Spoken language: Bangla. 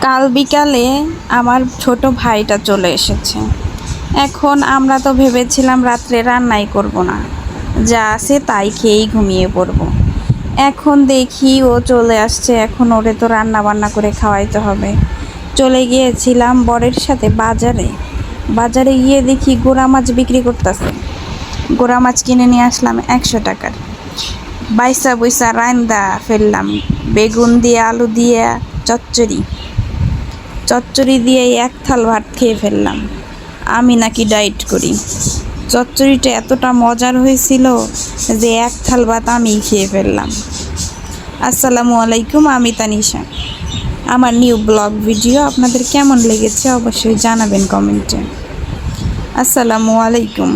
কাল বিকালে আমার ছোট ভাইটা চলে এসেছে। এখন আমরা তো ভেবেছিলাম রাত্রে রান্নাই করব না, যা আছে তাই খেয়েই ঘুমিয়ে পড়ব। এখন দেখি ও চলে আসছে, এখন ওরে তো রান্না বান্না করে খাওয়াইতে হবে। চলে গিয়েছিলাম বরের সাথে বাজারে গিয়ে দেখি গোড়া মাছ বিক্রি করতেছে। গোড়া মাছ কিনে নিয়ে আসলাম 100 টাকার। বাইসা বইসা রান্দা ফেললাম, বেগুন দিয়ে আলু দিয়ে চচ্চড়ি দিয়ে এক থাল ভাত খেয়ে ফেললাম। আমি নাকি ডায়েট করি, চচ্চড়িটা এতটা মজার হয়েছিল যে এক থাল ভাত আমিই খেয়ে ফেললাম। আসসালামু আলাইকুম, আমি তানিশা। আমার নিউ ব্লগ ভিডিও আপনাদের কেমন লেগেছে অবশ্যই জানাবেন কমেন্টে। আসসালামু আলাইকুম।